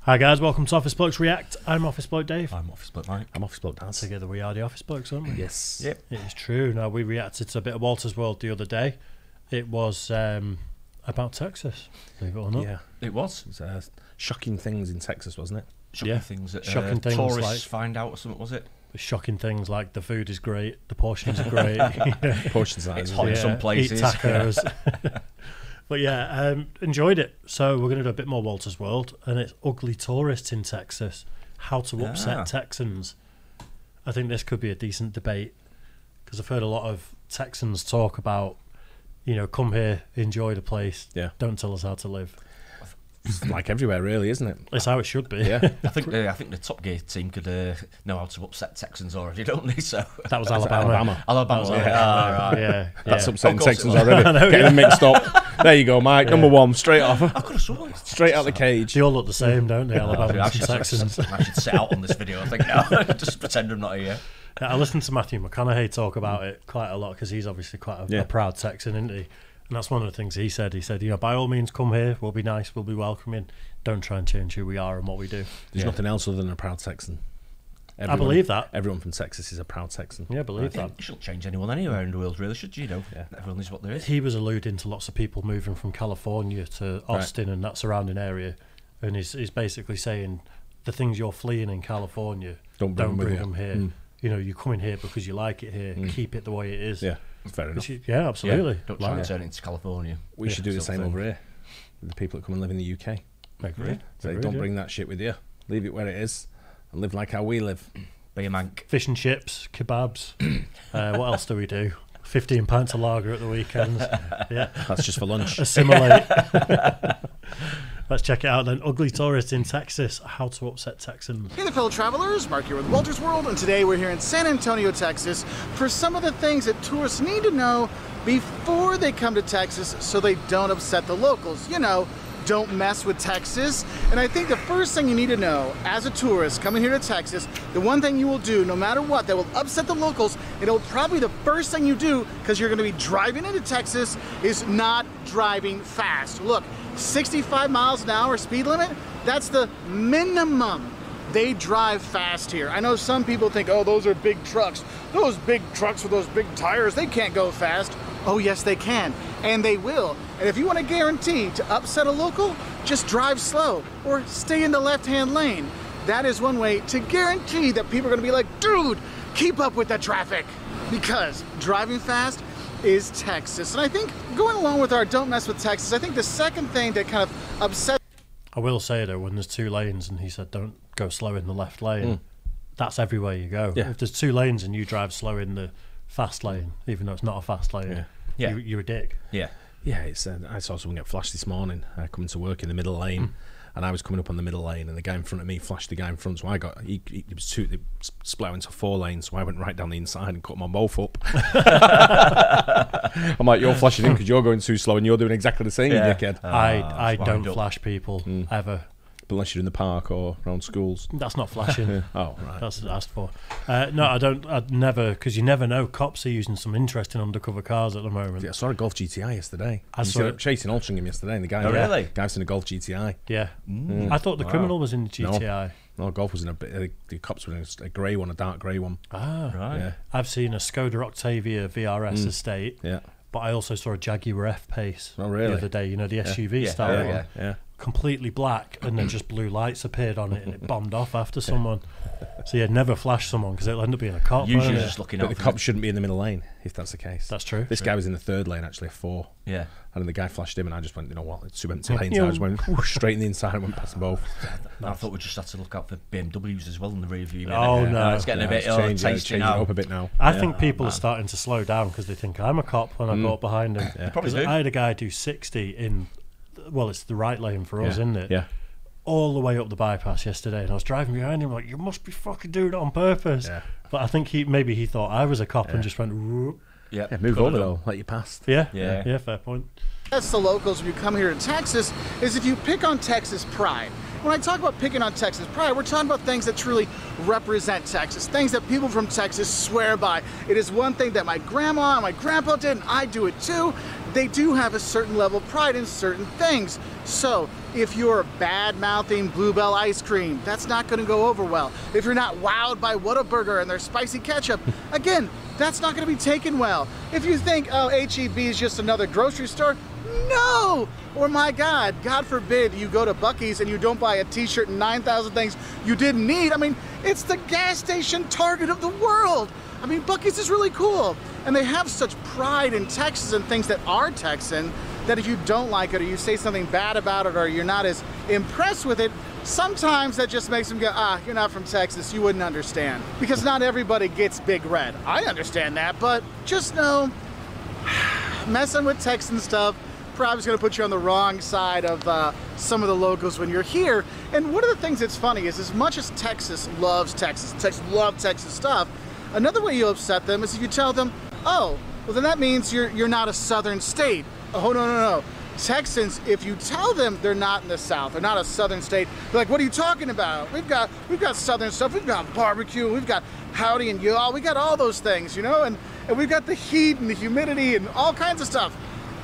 Hi guys, welcome to Office Blokes React. I'm Office Bloke Dave. I'm Office Bloke Mike. I'm Office Bloke Dan. Together we are the Office Blokes, aren't we? Yes. Yep. It is true. Now, we reacted to a bit of Walter's World the other day. It was about Texas, believe it or not. Yeah. It was. It was shocking things in Texas, wasn't it? Shocking things that Shocking things tourists like- find out or something, was it? Shocking things like the food is great, the portions are great. Portion size. It's hot in some places. Eat tacos. But yeah, enjoyed it. So we're going to do a bit more Walter's World, and it's ugly tourists in Texas. How to upset Texans. I think this could be a decent debate because I've heard a lot of Texans talk about, you know, come here, enjoy the place. Yeah. Don't tell us how to live. It's like everywhere, really, isn't it? It's how it should be. Yeah. I think the Top Gear team could know how to upset Texans already, don't they? So That was Alabama. Alabama's That was right. Alabama. Right. Yeah. That's yeah. upsetting Of course Texans it was. already. I know, Getting them mixed up. There you go, Mike. Yeah. Number one, straight off. I could have sworn it's Straight out the cage. They all look the same, don't they? I Alabama and should Texans. sit out on this video, I think, now. Just pretend I'm not here. Yeah, I listened to Matthew McConaughey talk about it quite a lot because he's obviously quite a proud Texan, isn't he? And that's one of the things he said. He said, you know, by all means, come here. We'll be nice. We'll be welcoming. Don't try and change who we are and what we do. There's nothing else other than a proud Texan. I believe that. Everyone from Texas is a proud Texan. Yeah, I believe that. You shouldn't change anyone anywhere in the world, really, should you? You know, everyone is what there is. He was alluding to lots of people moving from California to Austin and that surrounding area. And he's basically saying the things you're fleeing in California, don't bring them here. You know, you come in here because you like it here. Keep it the way it is. Yeah, fair enough. Yeah, absolutely. Yeah, don't try and turn it into California. We should do the same over here with the people that come and live in the UK. Agreed. So don't bring that shit with you. Leave it where it is and live like how we live. Be a mank. Fish and chips, kebabs. What else do we do? 15 pints of lager at the weekends. Yeah. That's just for lunch. Assimilate. Let's check it out then. Ugly tourists in Texas. How to upset Texans. Hey there, fellow travelers. Mark here with Walter's World, and today we're here in San Antonio, Texas for some of the things that tourists need to know before they come to Texas so they don't upset the locals. You know, don't mess with Texas. And I think the first thing you need to know as a tourist coming here to Texas, the one thing you will do no matter what that will upset the locals, and it'll probably the first thing you do because you're going to be driving into Texas, is not driving fast. Look, 65 miles an hour speed limit, that's the minimum. They drive fast here. I know some people think, oh, those are big trucks. Those big trucks with those big tires, they can't go fast. Oh yes, they can, and they will. And if you want to guarantee to upset a local, just drive slow or stay in the left-hand lane. That is one way to guarantee that people are going to be like, dude, keep up with the traffic. Because driving fast is Texas. And I think going along with our don't mess with Texas, I think the second thing that kind of upsets... I will say though, when there's two lanes and he said don't go slow in the left lane, that's everywhere you go. Yeah. If there's two lanes and you drive slow in the fast lane, even though it's not a fast lane, you're a dick. Yeah. Yeah, it's. I saw someone get flashed this morning coming to work in the middle lane, and I was coming up on the middle lane, and the guy in front of me flashed the guy in front. So I got he was two. They split into 4 lanes, so I went right down the inside and cut them on both up. I'm like, you're flashing in because you're going too slow, and you're doing exactly the same, you dickhead. I don't flash people ever. Unless you're in the park or around schools. That's not flashing. Oh, right. That's asked for. No, I don't. I'd never, because you never know. Cops are using some interesting undercover cars at the moment. Yeah, I saw a Golf GTI yesterday. I saw it chasing Altrincham yesterday, and the guy. Oh, really? Guy's in a Golf GTI. Yeah. I thought the criminal was in the GTI. No, Golf was in a bit. The cops were in a grey one, a dark grey one. Ah, Right. Yeah. I've seen a Skoda Octavia VRS estate. Yeah. But I also saw a Jaguar F-Pace Oh, really? the other day. You know, the SUV style one. Yeah. Completely black, and then just blue lights appeared on it, and it bombed off after someone. So you'd never flash someone because it'll end up being a cop. Usually won't it? just looking But out the for cops shouldn't be in the middle lane if that's the case. That's true. This guy was in the 3rd lane, actually, a 4. Yeah. And then the guy flashed him, and I just went, you know what, it's 2 empty lanes. I just went whoosh, straight in the inside and went past them both. I thought we just had to look out for BMWs as well in the rear view mirror. Oh, no. It's getting a bit It's tasty changing now. up a bit now. I think people are starting to slow down because they think I'm a cop when I go up behind them. Probably 'Cause do. I had a guy do 60 in, well, it's the right lane for us, isn't it? Yeah. All the way up the bypass yesterday, and I was driving behind him like, you must be fucking doing it on purpose. Yeah. But I think maybe he thought I was a cop and just went, "Whoop." Yeah, Move over, though. Let you pass. Yeah, Yeah. fair point. That's the locals when you come here to Texas, is if you pick on Texas pride. when I talk about picking on Texas pride, we're talking about things that truly represent Texas, things that people from Texas swear by. It is one thing that my grandma and my grandpa did, and I do it too. They do have a certain level of pride in certain things. So if you're bad-mouthing Bluebell ice cream, that's not going to go over well. If you're not wowed by Whataburger and their spicy ketchup, again, that's not going to be taken well. If you think, oh, H-E-B is just another grocery store, no! Or my God, God forbid you go to Buc-ee's and you don't buy a t-shirt and 9,000 things you didn't need. I mean, it's the gas station Target of the world. I mean, Buc-ee's is really cool. And they have such pride in Texas and things that are Texan that if you don't like it or you say something bad about it or you're not as impressed with it, sometimes that just makes them go, ah, you're not from Texas, you wouldn't understand. Because not everybody gets Big Red. I understand that, but just know, messing with Texan stuff probably is going to put you on the wrong side of some of the locals when you're here. And one of the things that's funny is as much as Texas loves Texas stuff, another way you upset them is if you tell them, oh, well then that means you're not a southern state. Oh, no. Texans, if you tell them they're not in the South, they're not a southern state, they're like, what are you talking about? We've got southern stuff, we've got barbecue, we've got howdy and y'all, we got all those things, you know, and we've got the heat and the humidity and all kinds of stuff.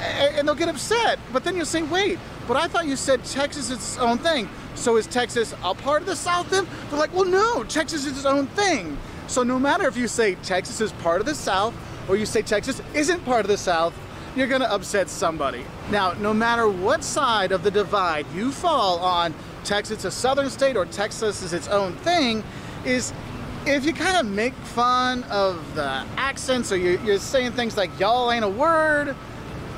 And they'll get upset, but then you'll say, wait, but I thought you said Texas is its own thing. So is Texas a part of the South then? They're like, well, no, Texas is its own thing. So no matter if you say Texas is part of the South or you say Texas isn't part of the South, you're gonna upset somebody. Now, no matter what side of the divide you fall on, Texas is a southern state or Texas is its own thing, is if you kind of make fun of the accents or you're saying things like y'all ain't a word,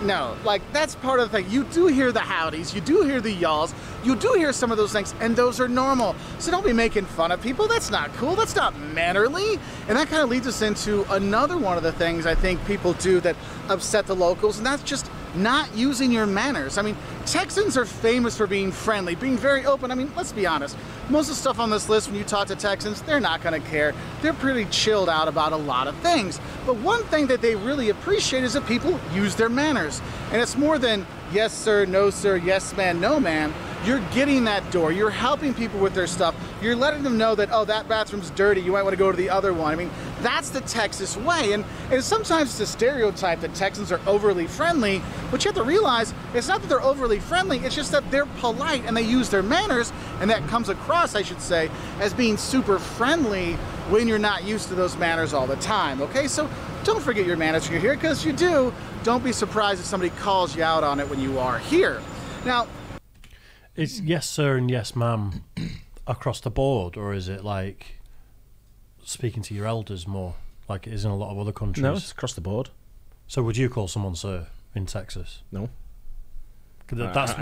no, like that's part of the thing. You do hear the howdies, you do hear the y'alls, you do hear some of those things, and those are normal. So don't be making fun of people. That's not cool, that's not mannerly. And that kind of leads us into another one of the things I think people do that upset the locals, and that's just not using your manners. I mean, Texans are famous for being friendly, being very open. I mean, let's be honest. Most of the stuff on this list, when you talk to Texans, they're not gonna care. They're pretty chilled out about a lot of things. But one thing that they really appreciate is that people use their manners. And it's more than yes sir, no sir, yes ma'am, no ma'am. You're getting that door. You're helping people with their stuff. You're letting them know that, oh, that bathroom's dirty. You might want to go to the other one. I mean, that's the Texas way. And sometimes it's a stereotype that Texans are overly friendly, but you have to realize it's not that they're overly friendly, it's just that they're polite and they use their manners, and that comes across, I should say, as being super friendly when you're not used to those manners all the time, okay? So don't forget your manners when you're here, because if you do, don't be surprised if somebody calls you out on it when you are here. Now, is yes sir and yes ma'am across the board, or is it like speaking to your elders more, like it is in a lot of other countries? No, it's across the board. So would you call someone sir in Texas? No. That's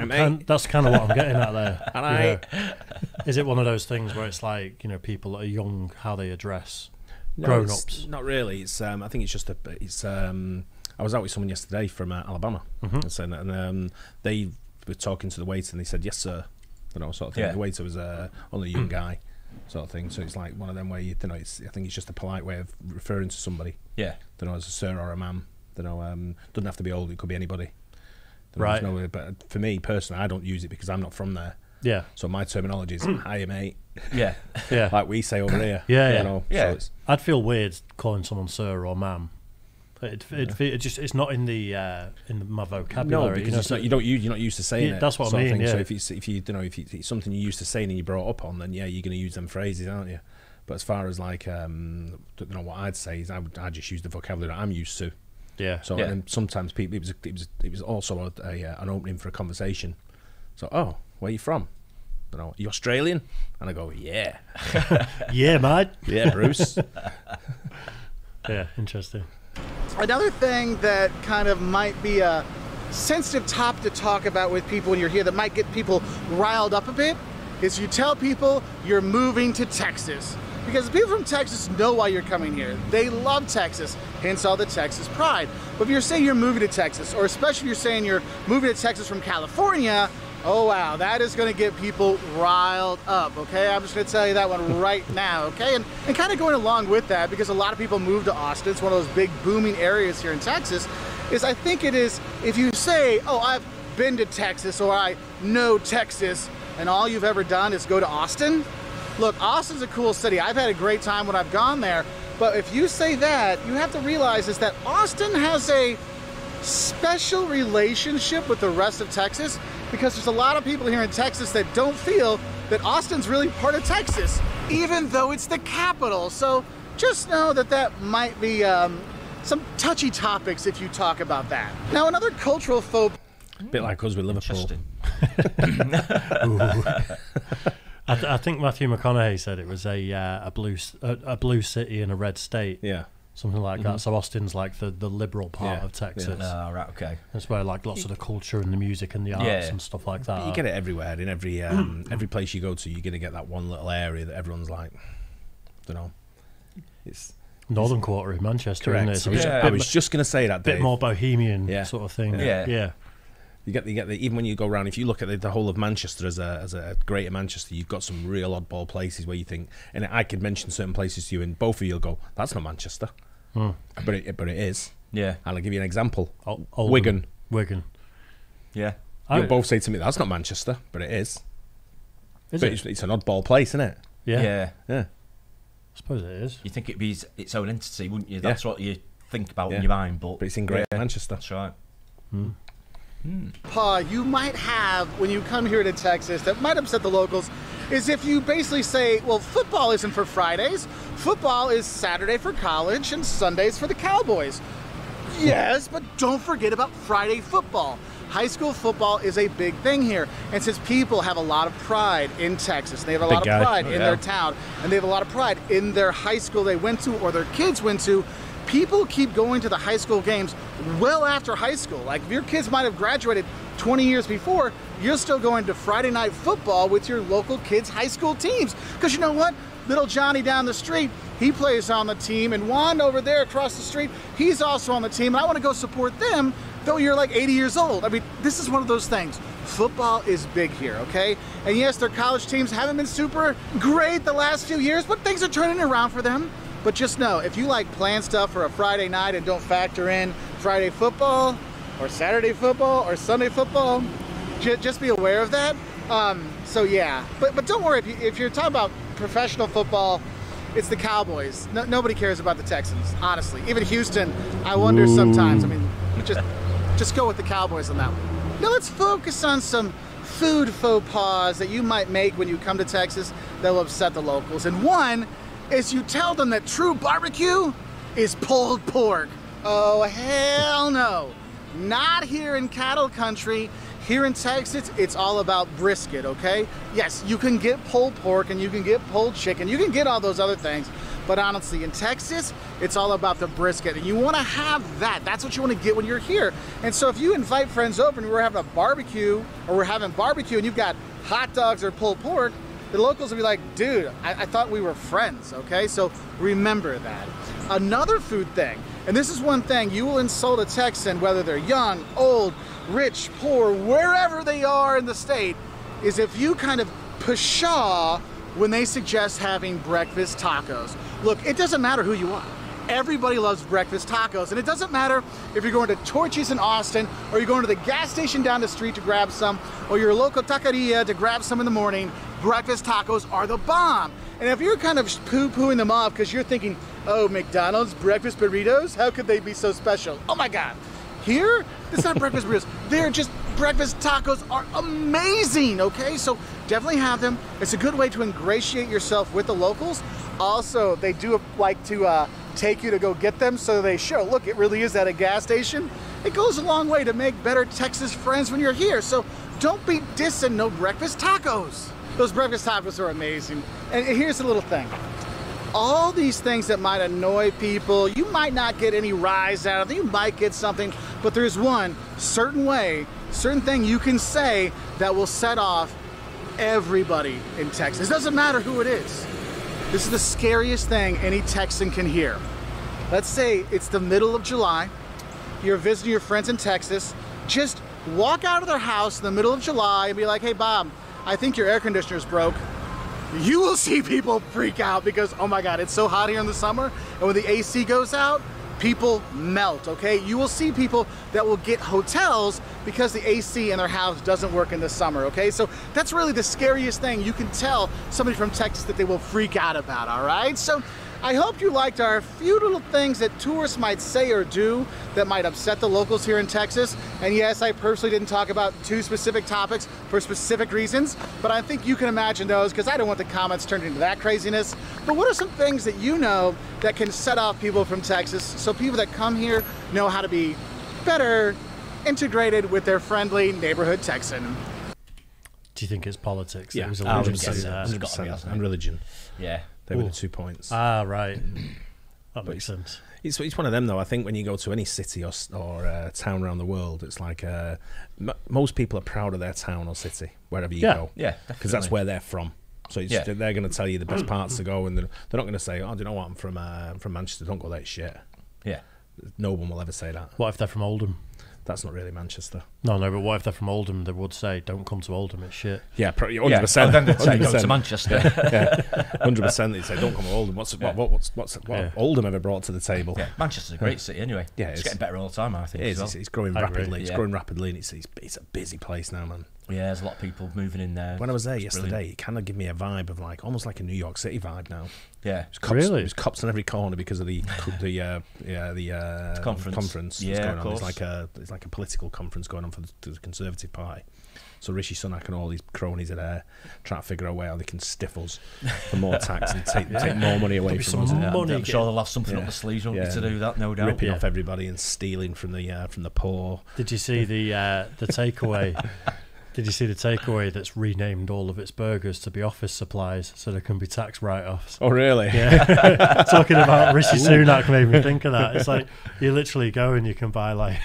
kind of what I'm getting at there. And is it one of those things where it's like, you know, people that are young, how they address no, grown-ups? Not really. It's I think it's just I was out with someone yesterday from Alabama, and they were talking to the waiter and they said yes sir, you know, sort of thing. Yeah. The waiter was only a young guy, sort of thing. So it's like one of them where you know, I think it's just a polite way of referring to somebody. Yeah, you know, as a sir or a ma'am. You know, doesn't have to be old. It could be anybody. Right. But for me personally, I don't use it because I'm not from there. Yeah. So my terminology is hiya mate. Yeah. Yeah. Like we say over here. Yeah. You know, yeah. So I'd feel weird calling someone sir or ma'am. It's not in my vocabulary. No, because you're not used to saying it. That's what I mean. Yeah. So if it's something you're used to saying and you brought up on, then yeah, you're going to use them phrases, aren't you? But as far as like, what I'd say is I just use the vocabulary that I'm used to. Yeah. So and sometimes people, it was also an opening for a conversation. So where are you from? You know, are you Australian? And I go, yeah. Yeah, mate. Yeah, Bruce. Yeah, interesting. Another thing that kind of might be a sensitive topic to talk about with people when you're here that might get people riled up a bit is you tell people you're moving to Texas. Because the people from Texas know why you're coming here. They love Texas, hence all the Texas pride. But if you're saying you're moving to Texas, or especially if you're saying you're moving to Texas from California, oh wow, that is going to get people riled up, okay? I'm just going to tell you that one right now, okay? And kind of going along with that, because a lot of people move to Austin, it's one of those big booming areas here in Texas, is I think it is, if you say, oh, I've been to Texas, or I know Texas, and all you've ever done is go to Austin, look, Austin's a cool city. I've had a great time when I've gone there. But if you say that, you have to realize is that Austin has a special relationship with the rest of Texas, because there's a lot of people here in Texas that don't feel that Austin's really part of Texas, even though it's the capital. So just know that that might be some touchy topics if you talk about that. Now, another cultural faux... A bit like us with Liverpool. I think Matthew McConaughey said it was a blue city in a red state. Yeah. Something like that. So Austin's like the liberal part of Texas. Oh, right, okay. That's where like lots of the culture and the music and the arts and stuff like that. You get it everywhere. In every place you go to, you're gonna get that one little area that everyone's like, I don't know. It's Northern Quarter in Manchester, correct. isn't it? I was just gonna say that. Bit Dave. more bohemian sort of thing. Yeah. You get the even when you go around, if you look at the whole of Manchester as a greater Manchester, you've got some real oddball places where you think, and I could mention certain places to you, and both of you'll go, "That's not Manchester," but it is. Yeah, and I'll give you an example. Wigan. Yeah, you'll both say to me, "That's not Manchester," but it is. Is but it? It's an oddball place, isn't it? Yeah. I suppose it is. You think it'd be its own entity, wouldn't you? That's what you think about in Yeah. your mind, but it's in Greater Manchester. That's right. You might have when you come here to Texas that might upset the locals is if you basically say, well, football isn't for Fridays. Football is Saturday for college and Sundays for the Cowboys. Yes, but don't forget about Friday football. High school football is a big thing here. And since people have a lot of pride in Texas, they have a lot of pride in their town, and they have a lot of pride in their high school they went to or their kids went to, people keep going to the high school games well after high school. Like if your kids might have graduated 20 years before, you're still going to Friday night football with your local kids' high school teams. Because you know what? Little Johnny down the street, he plays on the team, and Juan over there across the street, he's also on the team, and I want to go support them, though you're like 80 years old. I mean, this is one of those things. Football is big here, okay? And yes, their college teams haven't been super great the last few years, but things are turning around for them. But just know, if you like plan stuff for a Friday night and don't factor in Friday football or Saturday football or Sunday football, just be aware of that. So yeah, but don't worry, if you're talking about professional football, it's the Cowboys. Nobody cares about the Texans, honestly. Even Houston, I wonder sometimes. I mean, just go with the Cowboys on that one. Now let's focus on some food faux pas that you might make when you come to Texas that will upset the locals. And one is you tell them that true barbecue is pulled pork. Oh, hell no. Not here in cattle country. Here in Texas, it's all about brisket, okay? Yes, you can get pulled pork and you can get pulled chicken. You can get all those other things. But honestly, in Texas, it's all about the brisket. And you want to have that. That's what you want to get when you're here. And so if you invite friends over and we're having a barbecue, or we're having barbecue and you've got hot dogs or pulled pork, the locals will be like, dude, I thought we were friends, okay? So remember that. Another food thing, and this is one thing, you will insult a Texan, whether they're young, old, rich, poor, wherever they are in the state, is if you kind of pshaw when they suggest having breakfast tacos. Look, it doesn't matter who you are. Everybody loves breakfast tacos, and it doesn't matter if you're going to Torchy's in Austin, or you're going to the gas station down the street to grab some, or your local taqueria to grab some in the morning. Breakfast tacos are the bomb. And if you're kind of poo-pooing them off because you're thinking, oh, McDonald's breakfast burritos, how could they be so special? Oh my God. Here, it's not breakfast burritos. They're just breakfast tacos are amazing, okay? So definitely have them. It's a good way to ingratiate yourself with the locals. Also, they do like to take you to go get them, so they show, look, it really is at a gas station. It goes a long way to make better Texas friends when you're here. So don't be dissing no breakfast tacos. Those breakfast tacos are amazing. And here's the little thing. All these things that might annoy people, you might not get any rise out of them, you might get something, but there's one certain thing you can say that will set off everybody in Texas. It doesn't matter who it is. This is the scariest thing any Texan can hear. Let's say it's the middle of July, you're visiting your friends in Texas, just walk out of their house in the middle of July and be like, hey Bob, I think your air conditioner's broke. You will see people freak out because, oh my God, it's so hot here in the summer, and when the AC goes out, people melt, okay? You will see people that will get hotels because the AC in their house doesn't work in the summer, okay? So that's really the scariest thing. You can tell somebody from Texas that they will freak out about, all right? So I hope you liked our few little things that tourists might say or do that might upset the locals here in Texas. And yes, I personally didn't talk about 2 specific topics for specific reasons, but I think you can imagine those because I don't want the comments turned into that craziness. But what are some things that you know that can set off people from Texas so people that come here know how to be better integrated with their friendly neighborhood Texan? Do you think it's politics? Yeah, It was 100%. And religion. Yeah. They were the 2 points. Ah, right. That makes sense. It's one of them, though. I think when you go to any city or town around the world, it's like most people are proud of their town or city, wherever you go. Yeah, because that's where they're from. So they're going to tell you the best parts to go, and they're not going to say, "Oh, do you know what? I'm from Manchester. Don't go there, shit." Yeah. No one will ever say that. What if they're from Oldham? That's not really Manchester. No, but what if they're from Oldham? They would say, "Don't come to Oldham. It's shit." Yeah, 100%. Then they'd say, "Go to Manchester." 100%. They say, "Don't come to Oldham." What Oldham ever brought to the table? Yeah, Manchester's a great city anyway. Yeah, it's getting better all the time, I think. It's growing rapidly. It's growing rapidly, and it's a busy place now, man. Yeah, there's a lot of people moving in there. When I was there yesterday, it kind of gave me a vibe of almost like a New York City vibe now. Yeah, There's cops on every corner because of the conference Yeah, that's going of on. course. It's like a political conference going on for the Conservative Party. So Rishi Sunak and all these cronies are there trying to figure out a way how they can stiff us for more tax and take more money away from us. I'm sure they'll have something up the sleeves to do that, no doubt. Ripping off everybody and stealing from the poor. Did you see the takeaway? Did you see the takeaway that's renamed all of its burgers to be office supplies so there can be tax write-offs? Oh, really? Yeah. Talking about Rishi Sunak made me think of that. It's like you literally go and you can buy like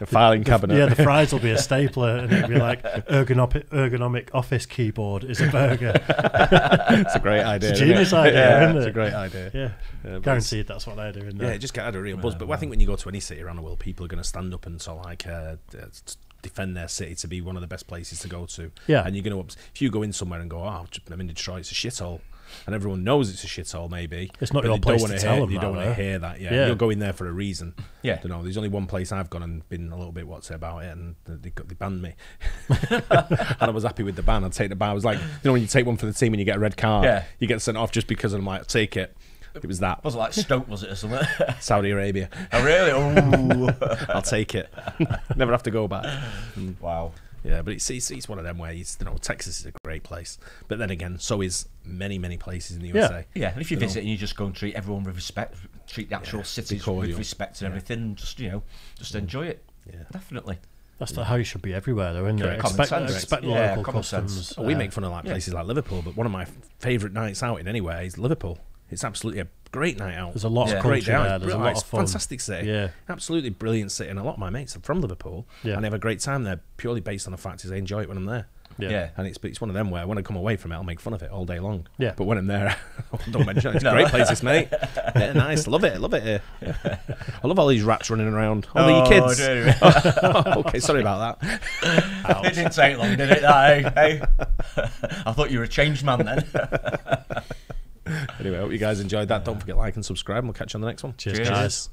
a filing cabinet. Yeah, the fries will be a stapler and it'll be like ergonomic office keyboard is a burger. It's a great idea. It's a genius idea, isn't it? It's a great idea. Yeah. Guaranteed that's what they're doing there. Yeah, it just had a real buzz. But I think when you go to any city around the world, people are going to stand up and defend their city to be one of the best places to go to. Yeah. And you're going to, if you go in somewhere and go, "Oh, I'm in Detroit, it's a shithole," and everyone knows it's a shithole, maybe it's not your place to tell them. You don't want to hear that. Yeah. You're going there for a reason. Yeah. You know, there's only one place I've gone and been a little bit about it, and they banned me. And I was happy with the ban. I'd take the ban. I was like, when you take one for the team and you get a red card, you get sent off just because I'm like, take it. It was that. Was it like Stoke, was it, or something? Saudi Arabia. Oh, really? Oh. I'll take it. Never have to go back. Wow. Yeah, but it's one of them where Texas is a great place. But then again, so is many places in the USA. Yeah, and if you visit and you just go and treat everyone with respect, treat the actual cities with respect and everything, just enjoy it. Yeah, definitely. That's how you should be everywhere, though, isn't it? Expect local customs. We make fun of places like Liverpool, but one of my favourite nights out in anywhere is Liverpool. It's absolutely a great night out. There's a lot of culture there. There's a lot of fun. Fantastic city. Yeah. Absolutely brilliant city. And a lot of my mates are from Liverpool. Yeah. And they have a great time there purely based on the fact is they enjoy it when I'm there. Yeah. And it's one of them where when I come away from it, I'll make fun of it all day long. Yeah. But when I'm there, don't mention it. It's a great place, this mate. Yeah, nice. Love it here. I love all these rats running around. Oh, they're your kids. Okay, sorry about that. It didn't take long, did it? Hey. I thought you were a changed man then. Anyway, I hope you guys enjoyed that. Don't forget to like and subscribe, and we'll catch you on the next one. Cheers. Guys.